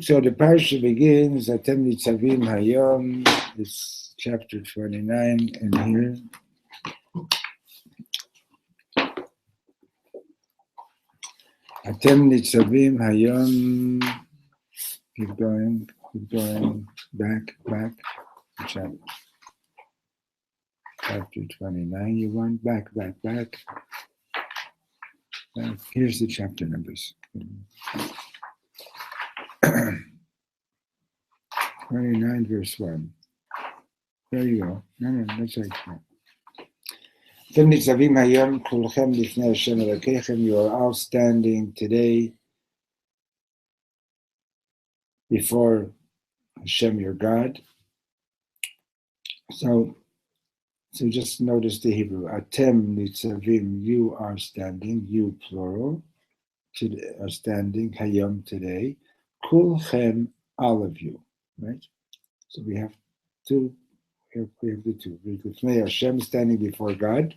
So the parsha begins, Atem Nitzavim Hayom, it's chapter 29 in here. Atem Nitzavim Hayom, keep going, back, chapter 29, you want, back. Here's the chapter numbers. 29 verse 1. There you go. No, that's right. You are all standing today before Hashem your God. So just notice the Hebrew. Atem nitzavim, you are standing, you plural, are standing, hayom today. Kulchem, all of you. Right? So we have two. We have the two. Hashem standing before God.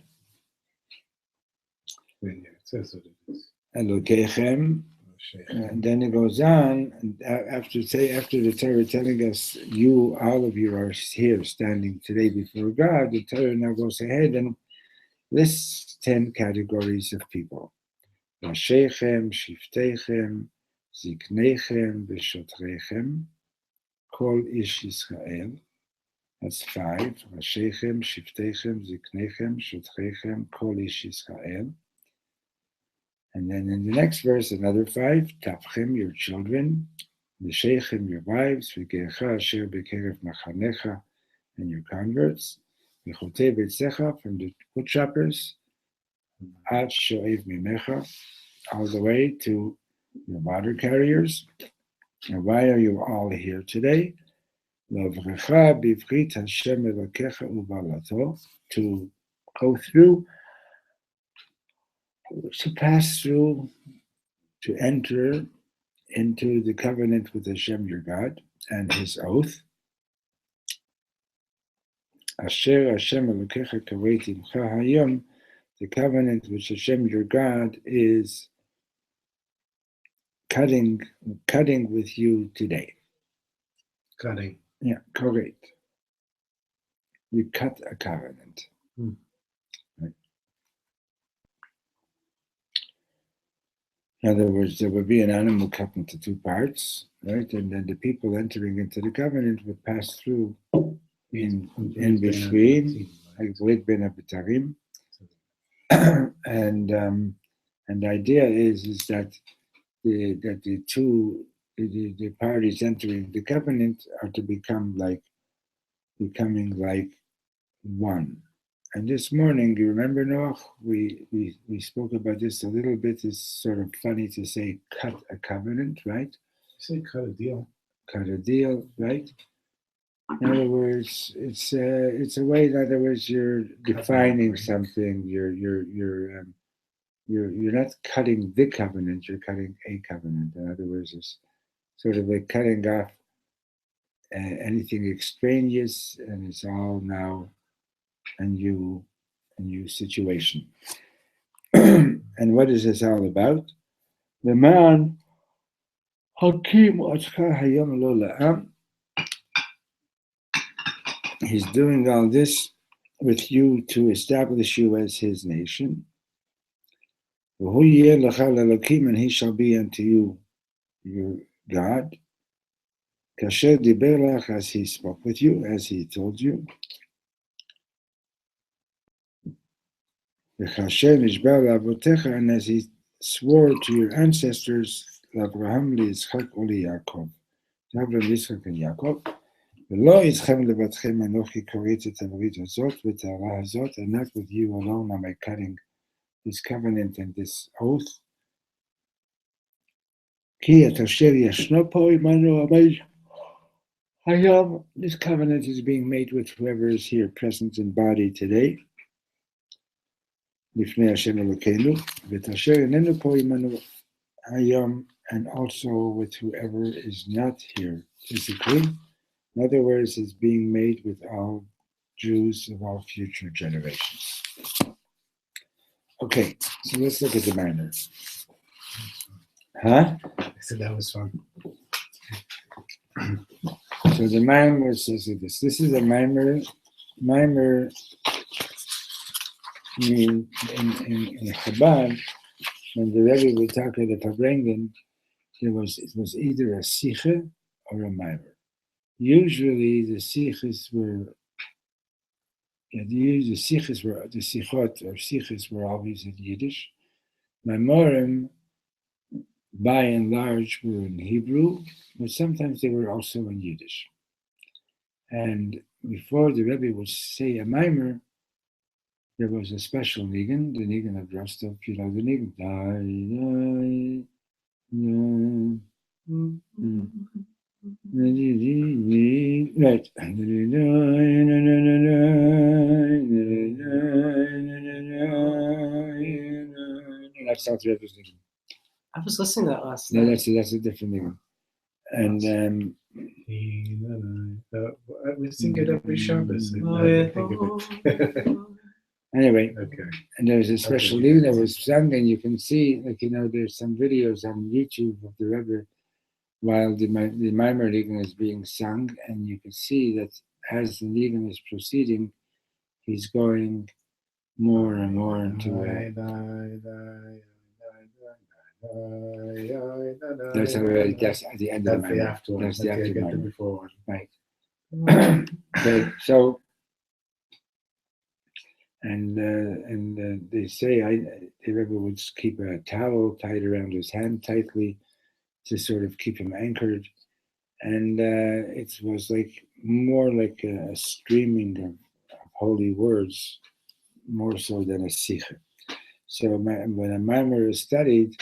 Elokechem. And then it goes on. And after the Torah telling us, you, all of you, are here standing today before God. The Torah now goes ahead and lists 10 categories of people. Rashechem, Shiftechem, Ziknechem, Veshotrechem. Kol Ish Yisrael, that's 5. Rashechem, Shiftechem, Ziknechem, Shotrechem, Kol Ish Yisrael. And then in the next verse, another 5. Tavchem, your children, Neshechem, your wives, V'gecha asher bekerev machanecha, and your converts, V'chotei beitzecha, from the wood choppers, Ad shoev mimecha, all the way to your water carriers. And why are you all here today? To go through, to pass through, to enter into the covenant with Hashem your God and his oath. Asher Hashem Elokecha kareiti imcha hayom, the covenant which Hashem your God is cutting with you today. Cutting. Yeah, correct. You cut a covenant. Right. In other words, there would be an animal cut into two parts, right? And then the people entering into the covenant would pass through in between, like Brit Ben Abitarim. And the idea is that the two the parties entering the covenant are to becoming like one. And this morning, you remember, Noach, we spoke about this a little bit. It's sort of funny to say cut a covenant, right? You say cut a deal. Cut a deal, right? In other words, it's a way. In other words, you're defining something. You're not cutting the covenant. You're cutting a covenant. In other words, it's sort of like cutting off anything extraneous, and it's all now a new situation. And what is this all about? The man Hakim Otcha Hayam Lo La'am. He's doing all this with you to establish you as his nation. And he shall be unto you your God. Kasher diber lach, as he spoke with you, as he told you. And as he swore to your ancestors, Abraham, Yitzchak, Yaakov, Abraham, Yitzchak, and Yaakov, and not with you alone am I cutting this covenant and this oath. This covenant is being made with whoever is here present in body today. And also with whoever is not here physically. In other words, it's being made with all Jews of all future generations. Okay, so let's look at the minor. Huh? I said that was fun. So the mimer says this. This is a mimer. Mimer mean in Chabad, when the Rebbe would talk at the Fabrengen, it was either a sicha or a mimer. Usually the sichos were always in Yiddish. Maimorim, by and large, were in Hebrew, but sometimes they were also in Yiddish. And before the Rebbe would say a mimer, there was a special nigun, the nigun of Rostov, you know the nigun. Right. That's not the Rebbe's nigun. I was listening to that last No, night. that's a different nigun. And we sing it every Shabbos. Anyway, Okay. and there's a special nigun that was sung, and you can see, there's some videos on YouTube of the Rebbe while the Maimer nigun is being sung, and you can see that as the nigun is proceeding, he's going more and more into it. That's already, that's at the end of the Maimer. That's the after Maimer. Before one. Right. Okay, so and they say the Rebbe would keep a towel tied around his hand tightly to sort of keep him anchored, and it was more like a streaming of holy words, more so than a sikha. So when a mimer is studied,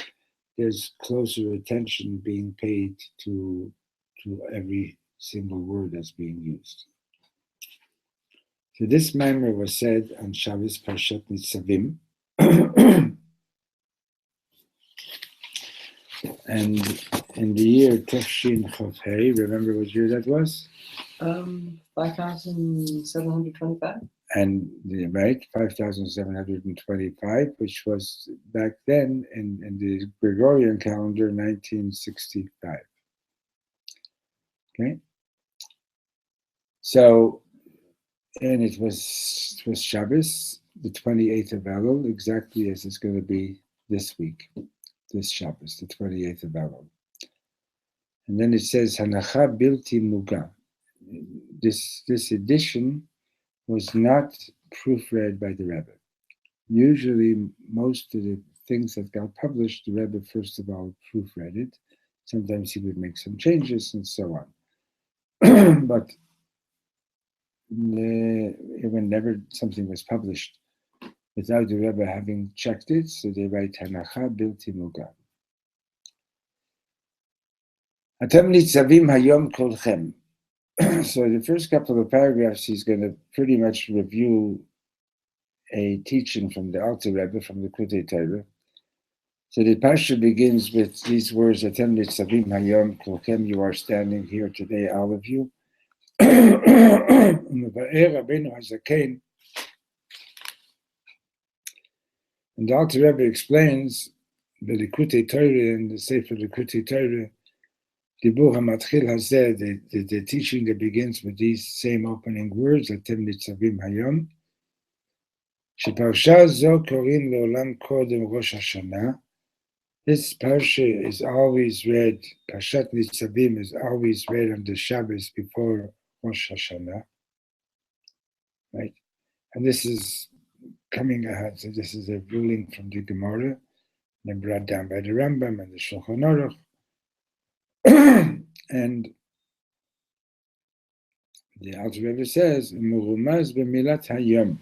there's closer attention being paid to every single word that's being used. So this mimer was said on Shabbos Parshat Nitzavim, and in the year Tefshin Chof Hei, remember what year that was? 5,725. And right, 5,725, which was back then in the Gregorian calendar, 1965. Okay, so and it was Shabbos, the 28th of Elul, exactly as it's going to be this week. this Shabbos, the 28th of Elul. And then it says, Hanacha Bilti Muga. This edition was not proofread by the Rebbe. Usually, most of the things that got published, the Rebbe first of all proofread it. Sometimes he would make some changes and so on. But whenever something was published without the Rebbe having checked it, so they write Hanacha Bilti Muga. Atem Nitzavim Hayom Kolchem. So the first couple of paragraphs, he's going to pretty much review a teaching from the Alter Rebbe, from the Kutei Torah. So the Parsha begins with these words, Atem Nitzavim Hayom Kolchem, you are standing here today, all of you. And the Alter Rebbe explains the Likutei Torah in the Sefer Likutei Torah, the teaching that begins with these same opening words, Atem Nitzavim Hayom, Sheparsha zo korim leolam kodem Rosh Hashanah. This parsha is always read, Parshat Nitzavim is always read on the Shabbos before Rosh Hashanah, right? And this is coming ahead, so this is a ruling from the Gemara, and brought down by the Rambam and the Shulchan Aruch. And the Alter Rebbe says, Murumaz b'milat hayom,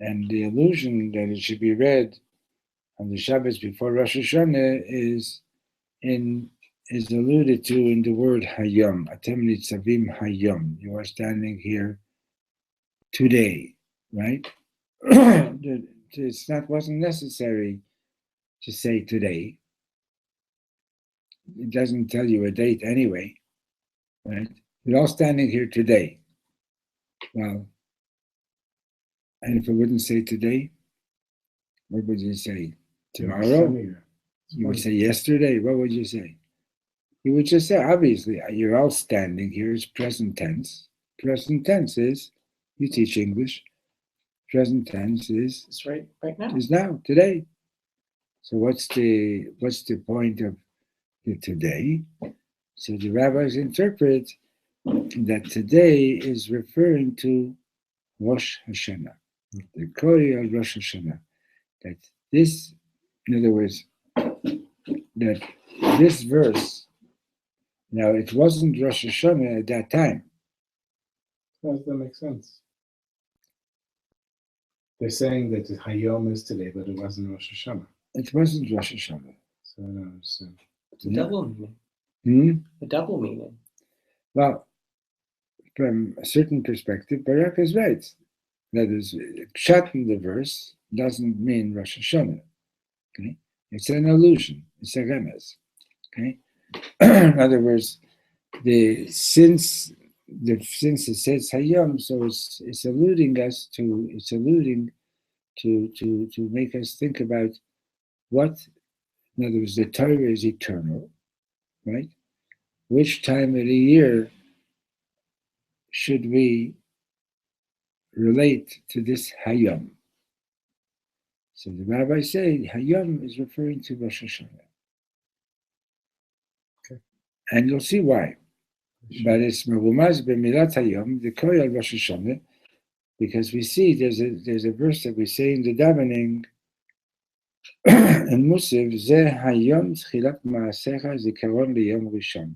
and the allusion that it should be read on the Shabbos before Rosh Hashanah is alluded to in the word hayom. Atem nitzavim hayom. You are standing here today, right? Wasn't necessary to say today. It doesn't tell you a date anyway, right? You're all standing here today. Well, and if it wouldn't say today, what would you say? Tomorrow? You would say yesterday? What would you say? You would just say, obviously, you're all standing here. It's present tense. Present tense is, you teach English. Present tense is, It's right now. Is now, today. So what's the point of the today? So the rabbis interpret that today is referring to Rosh Hashanah, the Kori of Rosh Hashanah. That this, in other words, that this verse, now it wasn't Rosh Hashanah at that time. How does that make sense? They're saying that the Hayom is today, but it wasn't Rosh Hashanah. It wasn't Rosh Hashanah. So I don't understand. It's a double meaning. Hmm? A double meaning. Well, from a certain perspective, Barak is right. That is, pshat in the verse doesn't mean Rosh Hashanah. Okay, it's an allusion. It's a remez. Okay, in other words, since it says Hayom, so it's alluding to make us think about what. In other words, the Torah is eternal, right? Which time of the year should we relate to this Hayom? So the rabbis say Hayom is referring to Rosh Hashanah. Okay. And you'll see why. But it's Merumaz b'milat Hayom, the Kori al Rosh Hashanah, because we see there's a verse that we say in the davening, in Musaf, Zeh Hayom Tchilat Ma'asecha Zikaron Liyom Rishon.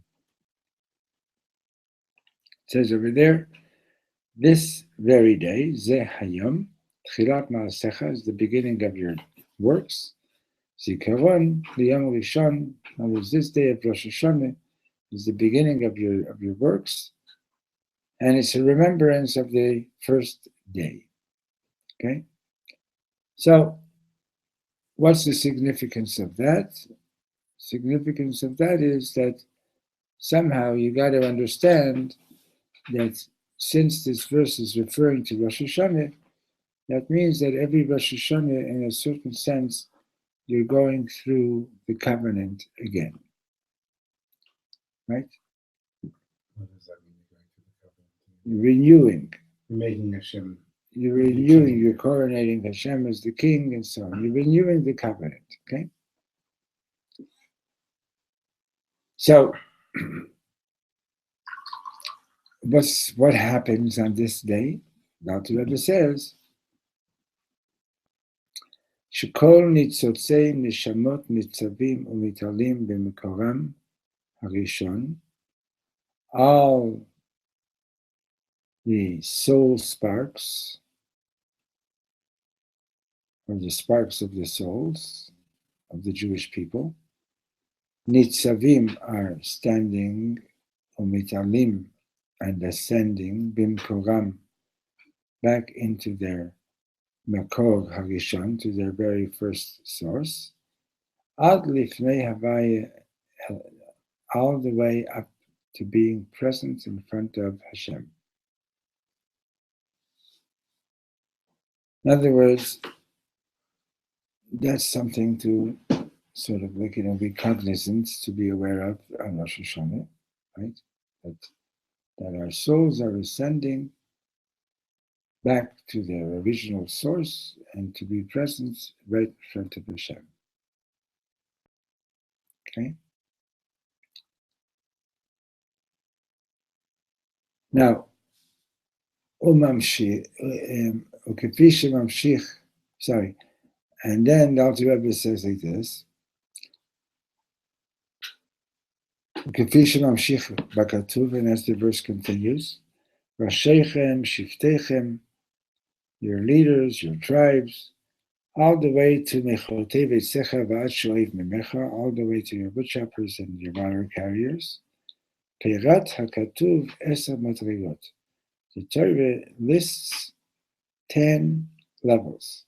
It says over there, this very day, Zeh Hayom, Tchilat Ma'asecha is the beginning of your works. Zikaron Liyom Rishon, and this day of Rosh Hashanah is the beginning of your works, and it's a remembrance of the first day. Okay? So, what's the significance of that? Significance of that is that somehow you got to understand that since this verse is referring to Rosh Hashanah, that means that every Rosh Hashanah, in a certain sense, you're going through the covenant again. Right? What does that mean? You're going to the covenant? You're renewing. You're making Hashem. You're renewing, you're coronating Hashem as the king and so on. You're renewing the covenant, okay? So, what happens on this day? Dr. Rebbe says, שכל ניצוצי נשמות ניצבים ומתעלים במקורם הראשון, all the soul sparks, or the sparks of the souls of the Jewish people, Nitzavim are standing, umitalim, and ascending, bimkoram, back into their makor harishon, to their very first source, ad lifnei havaya, all the way up to being present in front of Hashem. In other words, that's something to sort of like, be cognizant, to be aware of on Rosh Hashanah, right? That our souls are ascending back to their original source and to be present right in front of Hashem. Okay? Now, and then the Alter Rebbe says like this, and as the verse continues, Rasheichem, Shiftechem, your leaders, your tribes, all the way to Mechotei Veitzecha V'ad Shoev Mimecha, all the way to your wood choppers and your water carriers. Peirat HaKatuv Esa Madrigot. The Torah lists 10 levels.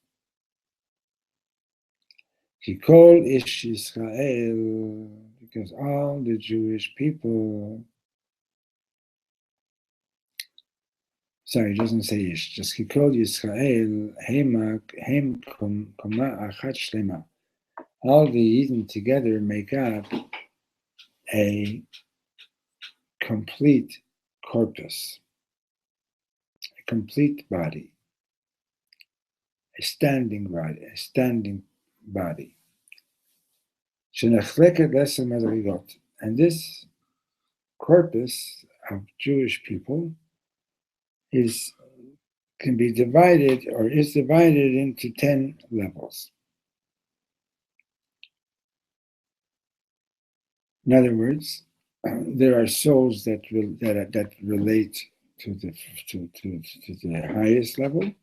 Kikol Ish Yisrael, because all the Jewish people, sorry, it doesn't say Ish, just Kikol Yisrael, Hem Koma Achat Shlema. All the Eden together make up a complete corpus, a complete body, a standing body. And this corpus of Jewish people can be divided, or is divided into 10 levels. In other words, there are souls that relate to the highest level.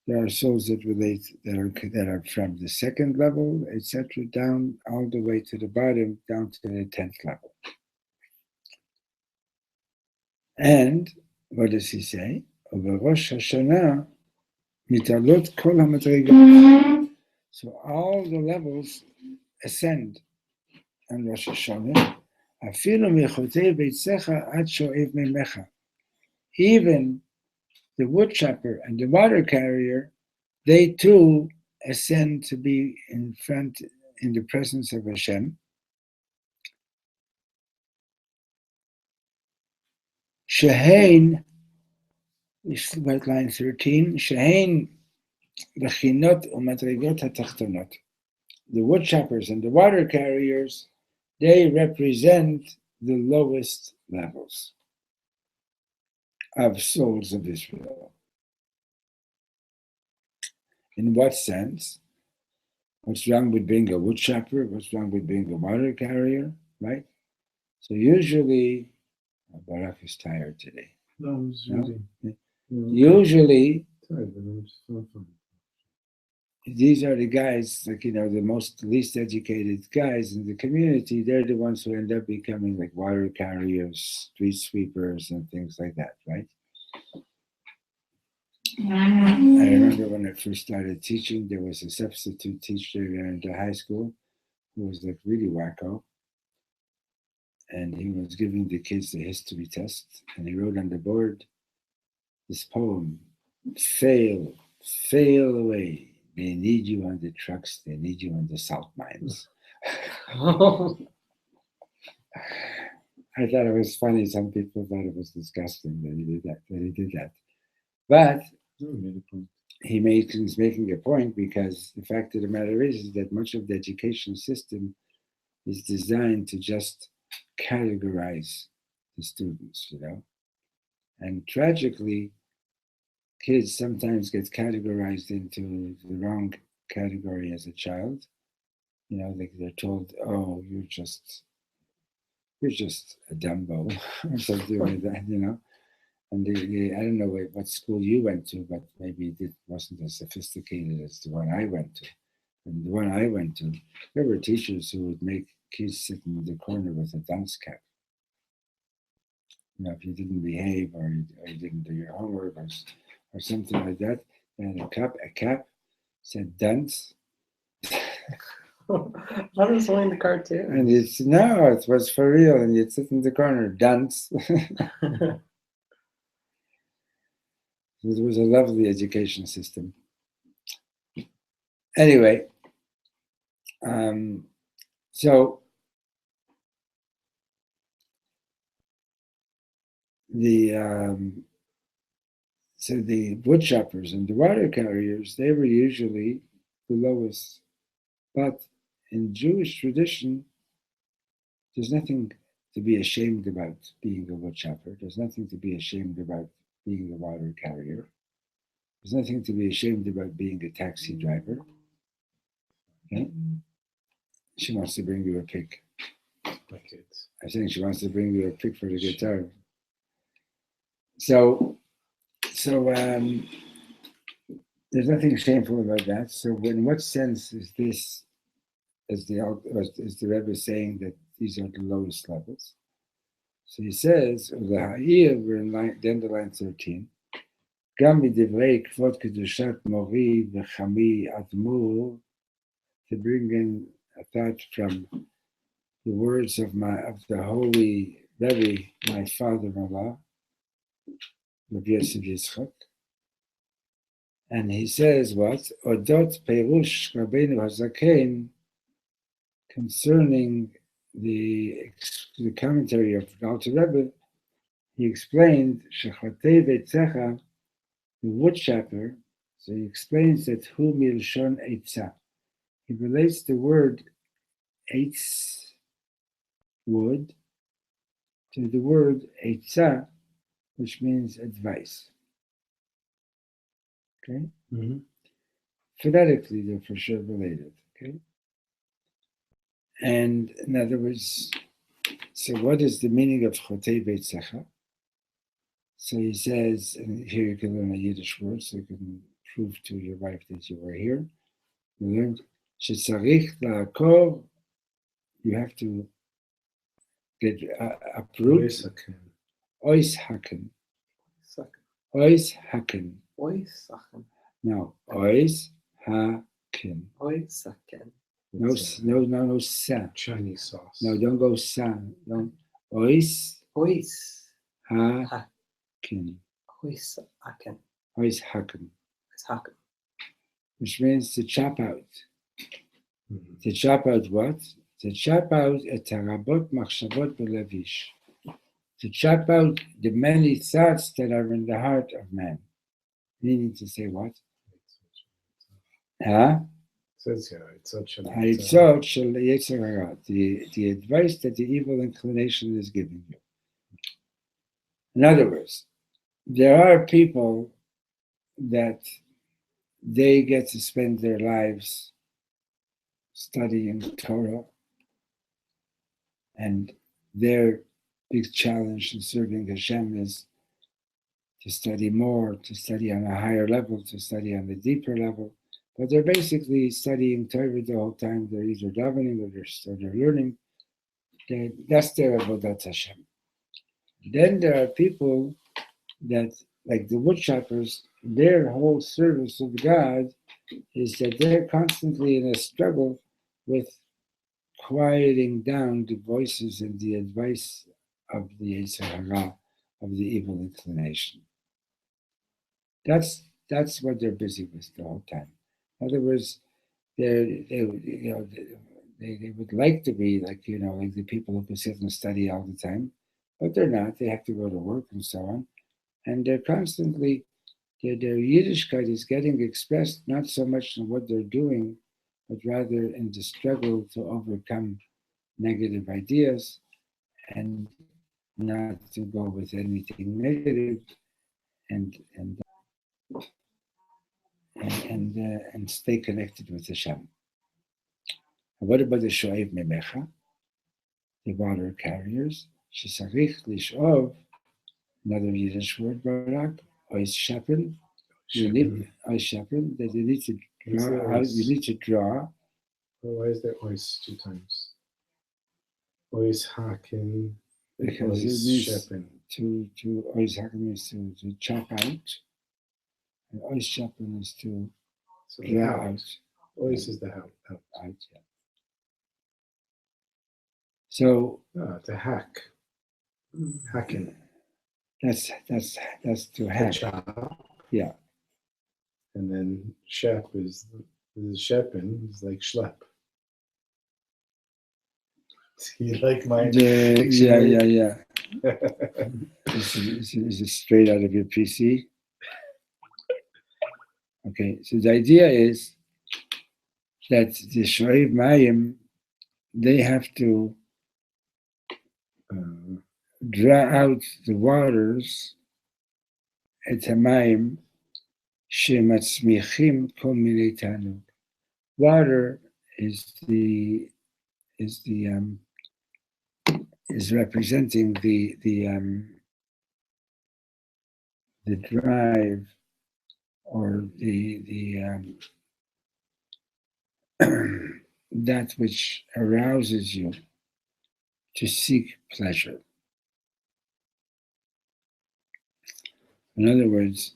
There are souls that relate that are from the second level, etc., down all the way to the bottom, down to the 10th level. And what does he say? Over Rosh Hashanah, mitalot kol hamadrigot. So all the levels ascend on Rosh Hashanah. Afilu mechotei veitzecha ad shoev mimecha. Even the wood chopper and the water carrier, they too ascend to be in the presence of Hashem. Shehein, this is about line 13, Shehein bechinot umadrigot hatachtonot. The wood choppers and the water carriers, they represent the lowest levels of souls of Israel. In what sense? What's wrong with being a wood chopper? What's wrong with being a water carrier? Right? So usually, Barak is tired today. No, I'm just reading. Usually, Tired, but I'm just fun. these are the guys, like, the least educated guys in the community. They're the ones who end up becoming like water carriers, street sweepers, and things like that, right? I remember when I first started teaching, there was a substitute teacher in the high school who was like really wacko. And he was giving the kids the history test, and he wrote on the board this poem, fail away. They need you on the trucks, they need you on the salt mines. I thought it was funny. Some people thought it was disgusting that he did that. But he's making a point, because the fact of the matter is that much of the education system is designed to just categorize the students, And tragically, kids sometimes get categorized into the wrong category as a child. Like they're told, "Oh, you're just a Dumbo," or something like that, And I don't know what school you went to, but maybe it wasn't as sophisticated as the one I went to. And the one I went to, there were teachers who would make kids sit in the corner with a dunce cap. If you didn't behave or you didn't do your homework or something like that, they had a cap said dunce. That was only in the cartoon. And it was for real, and you'd sit in the corner, dunce. It was a lovely education system. Anyway, so the wood choppers and the water carriers, they were usually the lowest. But in Jewish tradition, there's nothing to be ashamed about being a wood chopper. There's nothing to be ashamed about being a water carrier. There's nothing to be ashamed about being a taxi driver. Okay? She wants to bring you a pick. My kids. I think she wants to bring you a pick for the guitar. So there's nothing shameful about that. So in what sense is this, is the Rebbe saying that these are the lowest levels? So he says, we're in the end of line 13. גם מדברי כבוד קדושת מורי וחמי אדמו"ר, to bring in a thought from the words of the holy Rebbe, my father-in-law, Rabbi Yosef Yitzchak. And he says what? Odot Perush Rabbeinu HaZaken, concerning the commentary of the Alter Rebbe, he explained Shechotei Veitzecha, the wood chopper. So he explains that Hu Milshon Eitzah. He relates the word Eitz, wood, to the word Eitzah, which means advice. Okay? Mm-hmm. Phonetically, they're for sure related. Okay? And in other words, so what is the meaning of Chotei Veitzecha? So he says, and here you can learn a Yiddish word, so you can prove to your wife that you were here. You learned, Shetzarich la'akor, you have to get uproot. Ois haken. Ois haken. No, ois haken. No, sa. Chinese sauce. No, don't go sa. No, ois haken. Ois haken. Which means to chop out. Mm-hmm. To chop out what? To chop out et harabot machshavot belevish. To chop out the many thoughts that are in the heart of man. Meaning to say what? Huh? It says here, the advice that the evil inclination is giving you. In other words, there are people that they get to spend their lives studying Torah, and their big challenge in serving Hashem is to study more, to study on a higher level, to study on a deeper level. But they're basically studying Torah the whole time. They're either davening or they're learning. That's their avodat Hashem. Then there are people that, like the woodchoppers, their whole service of God is that they're constantly in a struggle with quieting down the voices and the advice of the Yetzer Hara, of the evil inclination. That's what they're busy with the whole time. In other words, they would like to be like the people who can sit and study all the time, but they're not. They have to go to work and so on, and they're constantly their Yiddishkeit is getting expressed not so much in what they're doing, but rather in the struggle to overcome negative ideas and not to go with anything negative, and stay connected with Hashem. What about the shoav memecha, the water carriers? Shesarich lishov, another Yiddish word, Barak, ois shepen. You need ois shepen, that you need to draw out. You need to draw. Well, why is there ois 2 times? Ois hakin, Because it ois means shepen. to ois haken means to chop out, and ois shepen is to So draw out. out. Ois is the out. Yeah. So To hack. Hacking. that's to hack. Chop. Yeah. And then shep is shepen is like schlep. You like my Yeah. Is it straight out of your PC? Okay, so the idea is that the Shoav Mayim, they have to draw out the waters at Hamayim shematzmichim kol minei tanug. Water is representing the drive, or the that which arouses you to seek pleasure. In other words,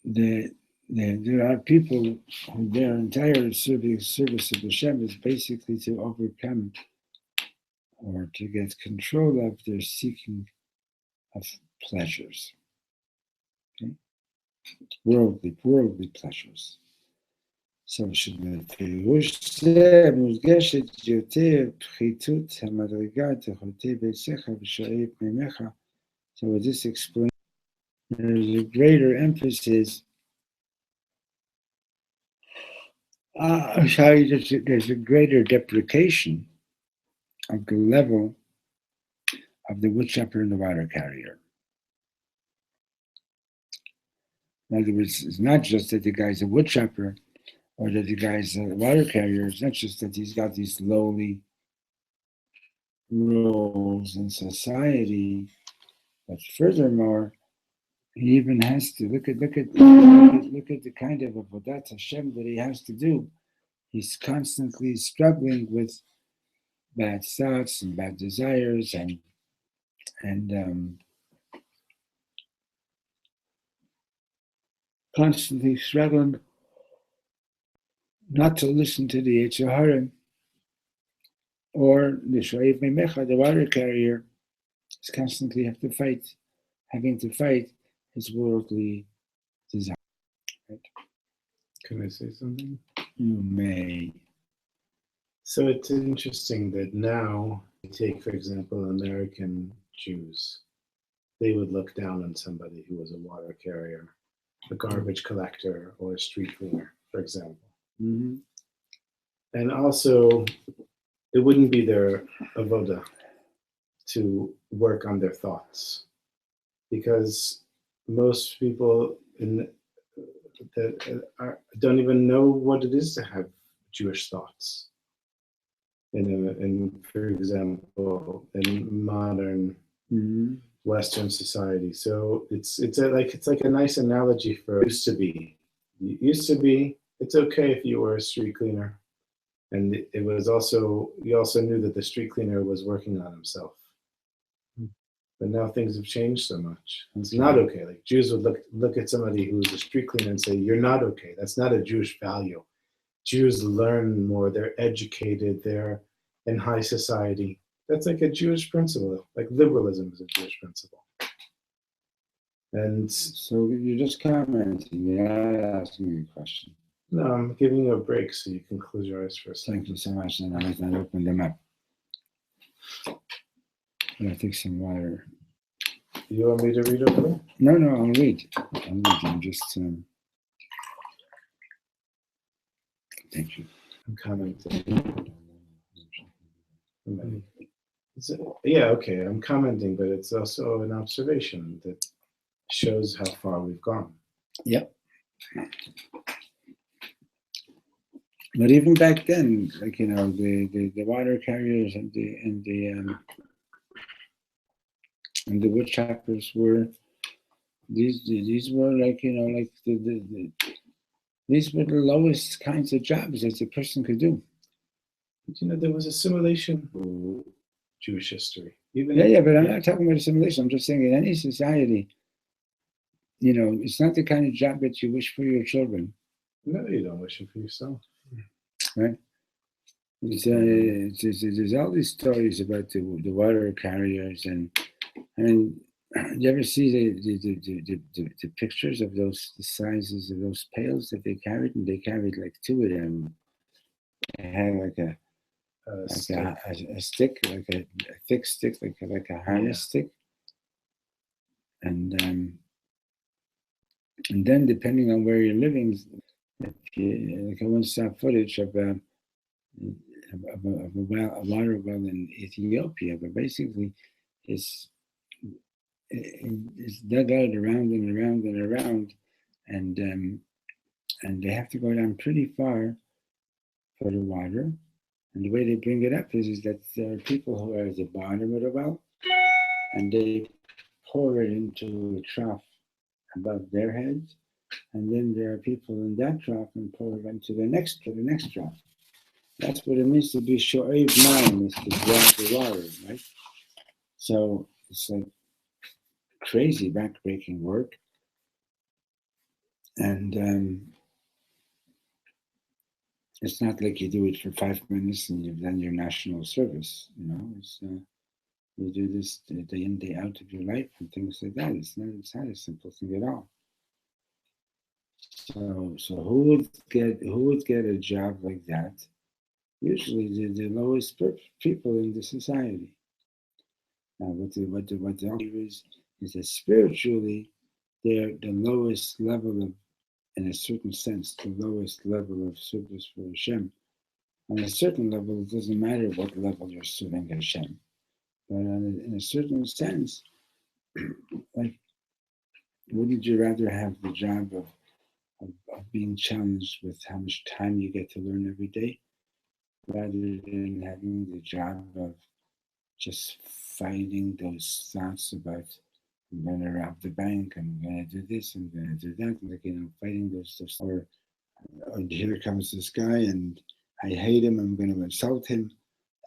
there are people who their entire service of Hashem is basically to overcome or to get control of their seeking of pleasures. Okay? Worldly pleasures. So שבפירוש זה מודגשת יותר פחיתות המדרגה תחותי ביציך ושואב ממך. So with this explains, there's a greater emphasis. There's a greater deprecation of the level of the wood chopper and the water carrier. In other words, it's not just that the guy's a wood chopper or that the guy's a water carrier. It's not just that he's got these lowly roles in society, but furthermore, he even has to look at the kind of avodat Hashem that he has to do. He's constantly struggling with bad thoughts and bad desires, and constantly struggling not to listen to the Yetzer Hara, or the Shoav Memecha, the water carrier, is constantly having to fight his worldly desire. Right? Can I say something? You may. So it's interesting that now, take for example, American Jews. They would look down on somebody who was a water carrier, a garbage collector, or a street cleaner, for example. Mm-hmm. And also, it wouldn't be their avoda to work on their thoughts, because most people don't even know what it is to have Jewish thoughts. In for example, in modern Western society, so it's like a nice analogy for used to be. It's okay if you were a street cleaner, and it was also, you also knew that the street cleaner was working on himself. But now things have changed so much. It's not okay. Like Jews would look at somebody who's a street cleaner and say, "You're not okay. That's not a Jewish value." Jews learn more. They're educated. They're in high society. That's like a Jewish principle. Like liberalism is a Jewish principle. And so you're just commenting. You're not asking me a question. No, I'm giving you a break so you can close your eyes for a second. Thank you so much. And I open them up. I'm gonna take some water. You want me to read over there? No, I'll read. I'm just. Thank you. I'm commenting. Yeah, okay, I'm commenting, but it's also an observation that shows how far we've gone. Yep. But even back then, like the water carriers and the wood choppers were these were like like these were the lowest kinds of jobs that a person could do. But, there was assimilation to Jewish history. Yeah, but I'm not talking about assimilation. I'm just saying in any society, it's not the kind of job that you wish for your children. No, you don't wish it for yourself. Right? There's all these stories about the water carriers and you ever see the pictures of the sizes of those pails that they carried? And they carried like two of them. They had like a stick, like a thick stick, like a harness stick, and then depending on where you're living, like I once saw footage of a water well in Ethiopia, but basically it's dug out around and around and around, and they have to go down pretty far for the water. And the way they bring it up is that there are people who are at the bottom of the well, and they pour it into a trough above their heads, and then there are people in that trough and pour it into the next trough. That's what it means to be sho'ev mayim, is to grab the water, right? So it's like crazy backbreaking work, and it's not like you do it for 5 minutes and you've done your national service. It's you do this day in day out of your life and things like that. It's not a simple thing at all. So who would get a job like that? Usually the lowest people in the society. Now what the idea is that spiritually they're the lowest level of, in a certain sense, the lowest level of service for Hashem. On a certain level, it doesn't matter what level you're serving Hashem. But in a certain sense, like, wouldn't you rather have the job of being challenged with how much time you get to learn every day, rather than having the job of just fighting those thoughts about I'm going to rob the bank, I'm going to do this, I'm going to do that, like, fighting those, or here comes this guy and I hate him, I'm going to insult him,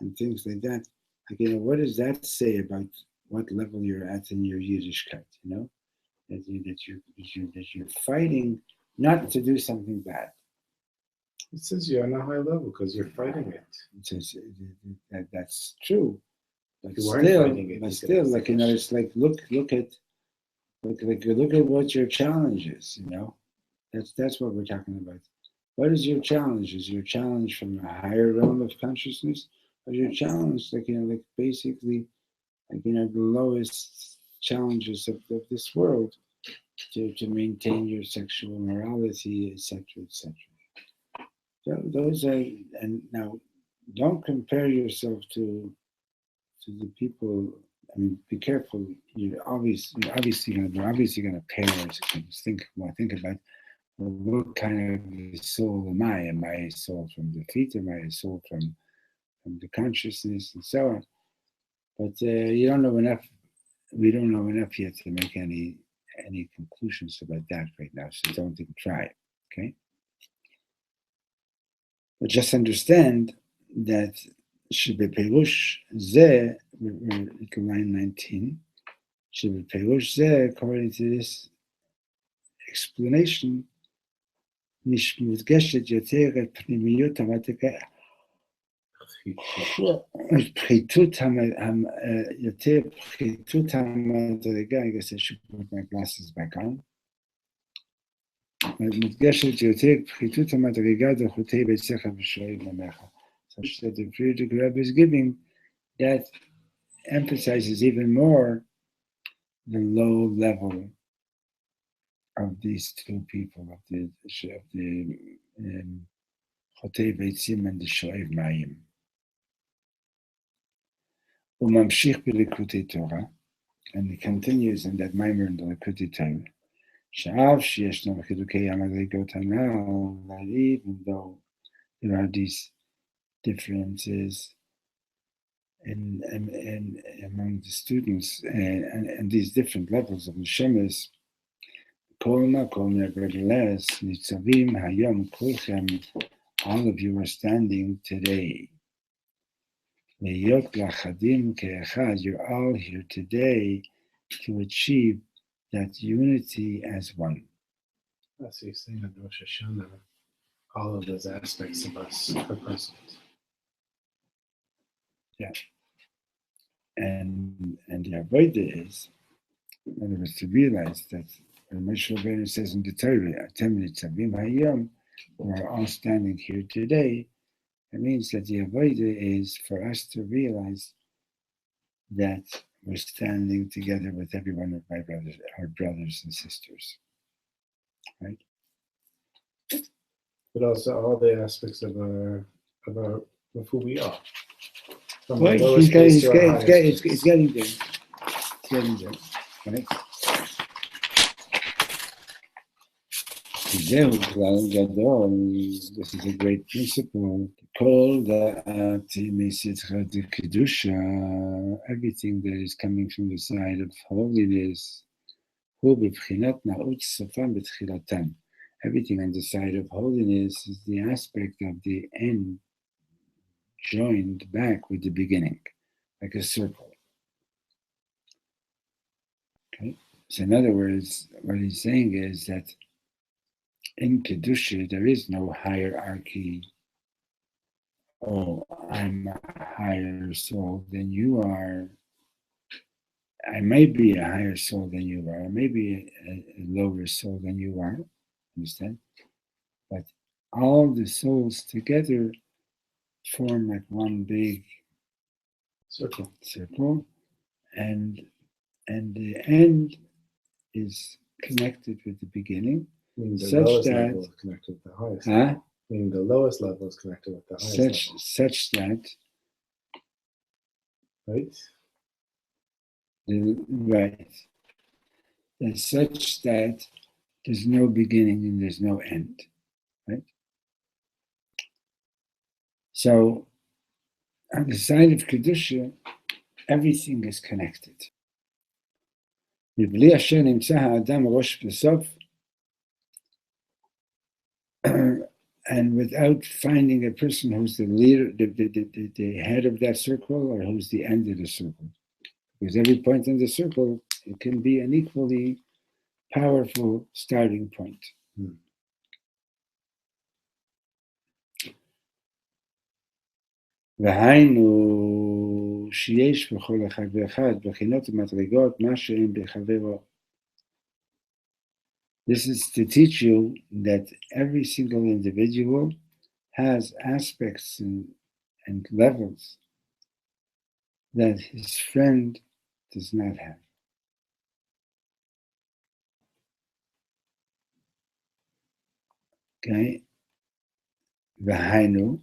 and things like that. Like, what does that say about what level you're at in your Yiddishkeit? That you're fighting not to do something bad. It says you're on a high level because you're fighting it. It says that's true, but you fighting it. But still, like it's like look at what your challenge is. That's what we're talking about. What is your challenge? Is your challenge from a higher realm of consciousness, or your challenge like basically the lowest challenges of this world to maintain your sexual morality, etc., etc. So those are, and now don't compare yourself to the people. I mean, be careful. You're obviously going to pair. Think about what kind of a soul am I? Am I a soul from the feet? Am I a soul from the consciousness and so on? But you don't know enough. We don't know enough yet to make any conclusions about that right now. So don't even try it. Okay. But just understand that Shebeperush Zeh, line 19, Shebeperush Zeh, according to this explanation, מודגשת יותר פנימיות יותר פחיתות המדרגה, I guess I should put my glasses back on. מודגשת יותר פחיתות המדרגה דרכותי ביתך ושואב ממך. So that the Friedrich Rebbe is giving, that emphasizes even more the low level of these two people, of the Chotei Beitzim and the Shoev Mayim. Umamshich b'likutei Torah, and he continues in that Maimer in the Likutei Torah. Sha'av sheyeshno chilukei hamadrigot hanal, that even though there are these differences in among the students and these different levels of neshamas, kol makom nevertheless nitzavim hayom kulchem, all of you are standing today. Leyot lachadim ke'echad, you're all here today to achieve that unity as one. That's what he's saying in Rosh Hashanah. All of those aspects of us are present. Yeah. And the avodah is, in other words, to realize that when Moshe Rabbeinu says in the Torah, Atem Nitzavim Hayom, we are all standing here today, it means that the avodah is for us to realize that we're standing together with every one of our brothers and sisters. Right? But also all the aspects of who we are. From the Well, lowest place to our highest place. it's getting there. It's getting there. Right? This is a great principle. Everything that is coming from the side of holiness, everything on the side of holiness is the aspect of the end joined back with the beginning, like a circle. Okay? So in other words, what he's saying is that in Kedusha, there is no hierarchy. Oh, I'm a higher soul than you are. I may be a higher soul than you are. I may be a lower soul than you are. Understand? But all the souls together form like one big circle, and the end is connected with the beginning. Meaning the Such lowest that- level is connected with the highest level. Meaning the lowest level is connected with the highest level. Such that Right? right, and such that there's no beginning and there's no end, right? So on the side of Kedusha, everything is connected. מבלי אשר נמצא האדם ראש בסוף, and without finding a person who's the leader, the head of that circle, or who's the end of the circle. Because every point in the circle, it can be an equally powerful starting point. והיינו שיש בכל אחד ואחד בחינות ומדרגות מה שאין בחברו. This is to teach you that every single individual has aspects and levels that his friend does not have. Okay? והיינו,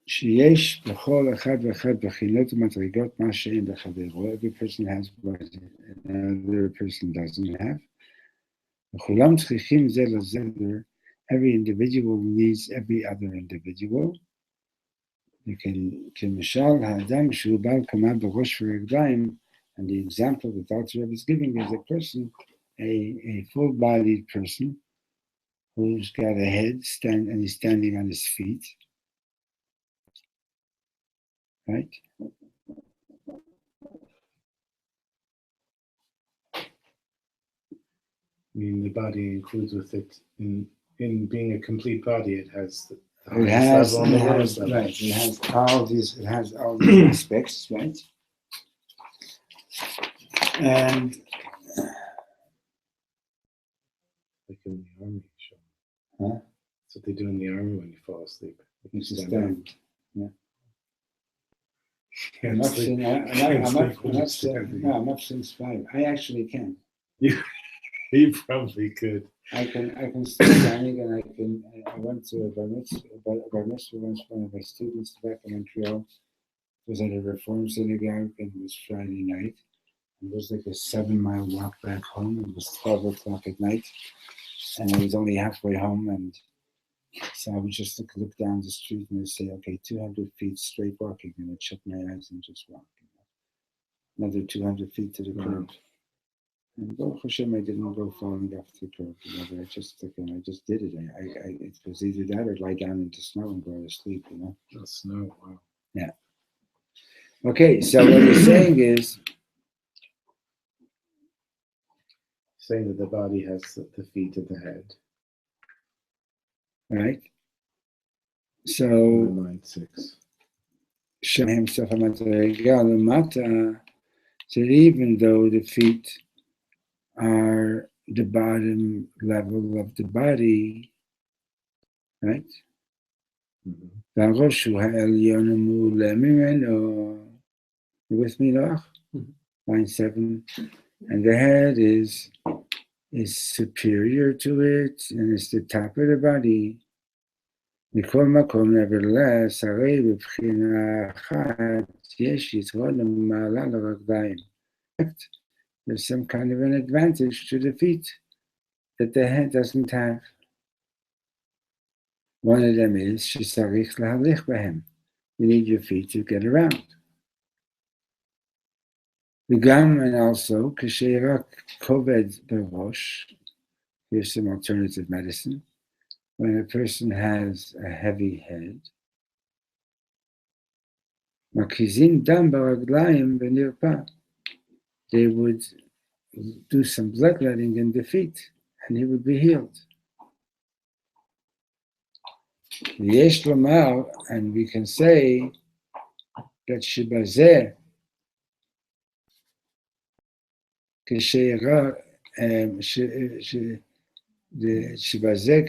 שיש בכל אחד ואחד בחינות ומדרגות מה שאין בחברו. Every person has what another person doesn't have. וכולם צריכים זה לזה. Every individual needs every other individual. כמשל האדם שהוא בעל קמה בראש ורגליים, and the example that Dr. Rebbe is giving is a person, a full-bodied person who's got a head and he's standing on his feet. Right? I mean, the body includes with it, in being a complete body, it has the It highest has, level and the lowest level. right, it has all these aspects, right? And Like in the army, sure. Huh? That's what they do in the army when you fall asleep. you stand. Yeah. Can't I'm up sleep. since I'm up since 5. I actually can. You probably could. I can stay standing, and I went to a bar mitzvah once, one of my students back in Montreal, was at a Reform synagogue, and it was Friday night. It was like a 7-mile walk back home. It was 12 o'clock at night, and I was only halfway home. And so I would just look down the street and say, okay, 200 feet straight walking, and I'd shut my eyes and just walk. Another 200 feet to the curb. And Baruch Hashem, I didn't go falling off the curb. But I just did it. It was either that or lie down in the snow and go to sleep. The snow. Wow. Yeah. Okay, so what he's saying is, Saying that the body has the feet of the head. right? So, Line 6. Shem himself, Mata, so even though the feet are the bottom level of the body, right? והראש הוא העליון המעולה ממנו. You with me, Noach? Line 7. And the head is superior to it, and it's the top of the body. מכל מקום, nevertheless, הרי בבחינה אחת יש יתרון למעלה לרגליים. There's some kind of an advantage to the feet that the head doesn't have. One of them is שצריך להליך בהם. You need your feet to get around. וגם, and also, כשרק כובד בראש, here's some alternative medicine. When a person has a heavy head, מקיזים דם ברגליים ונרפא. They would do some bloodletting in the feet, and he would be healed. ויש לומר, and we can say that שבזה, שבזה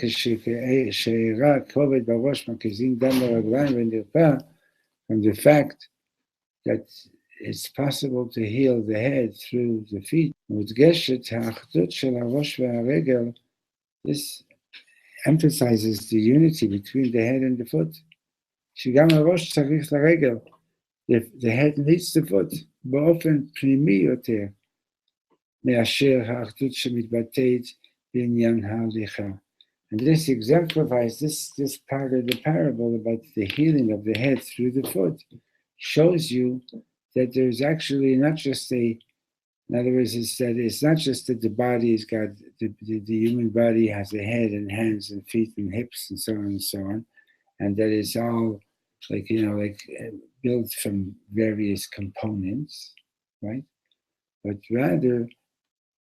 כשאירע כובד בראש מקיזים דם ברגליים ונרפא, from the fact that it's possible to heal the head through the feet. מודגשת האחדות של הראש והרגל. This emphasizes the unity between the head and the foot. שגם הראש צריך לרגל. The head needs the foot באופן פנימי יותר מאשר האחדות שמתבטאת בעניין ההליכה. And this exemplifies this part of the parable about the healing of the head through the foot. Shows you that there's actually not just in other words, it's not just that the body has got, the human body has a head and hands and feet and hips and so on, and that it's all built from various components, right? But rather,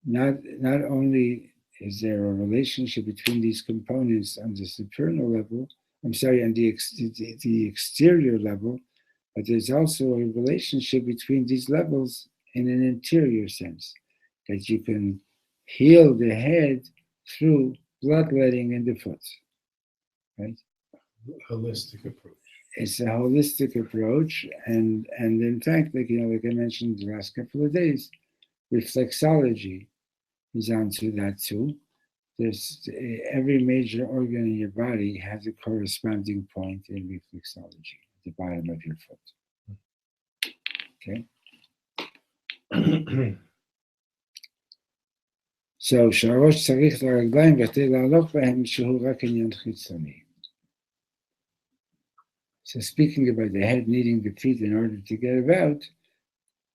not only is there a relationship between these components on the supernal level, on the exterior level, but there's also a relationship between these levels in an interior sense, that you can heal the head through bloodletting in the foot, right? Holistic approach. It's a holistic approach, and in fact, like I mentioned the last couple of days, reflexology is onto that too. There's every major organ in your body has a corresponding point in reflexology at the bottom of your foot. Okay. So שהראש צריך לרגליים כדי להלוך בהם שהוא רק עניין חיצוני. So speaking about the head needing the feet in order to get about,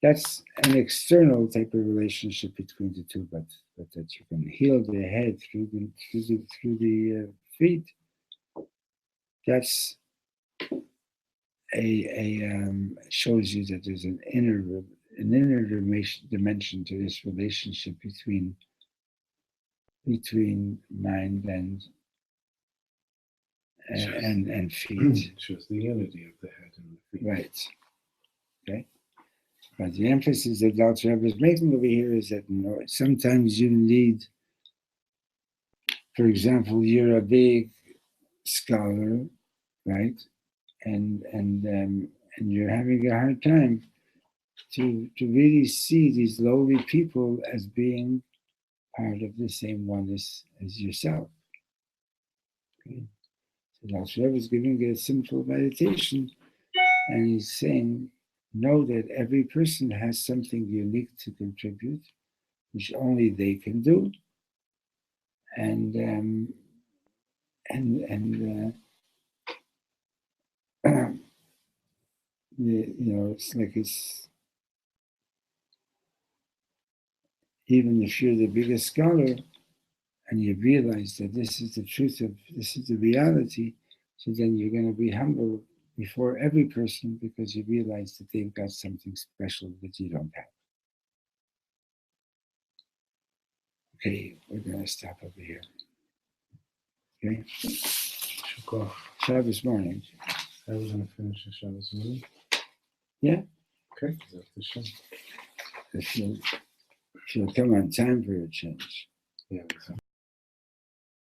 that's an external type of relationship between the two, but that you can heal the head through the feet. That's shows you that there's an inner dimension to this relationship between mind and feet. Shows the unity of the head and the feet. Right. Okay. But the emphasis that Dr. Rebbe is making over here is that sometimes you need, for example, you're a big scholar, right? And you're having a hard time to really see these lowly people as being part of the same oneness as yourself. Okay. So Dr. Rebbe is giving a simple meditation, and he's saying know that every person has something unique to contribute, which only they can do, and it's like it's even if you're the biggest scholar and you realize that this is the truth of this is the reality, so then you're going to be humble before every person because you realize that they've got something special that you don't have. Okay, we're going to stop over here. Okay? Shabbos morning. I was going to finish the Shabbos morning. Yeah. Okay. The show. If you'll come on time for a change. Yeah.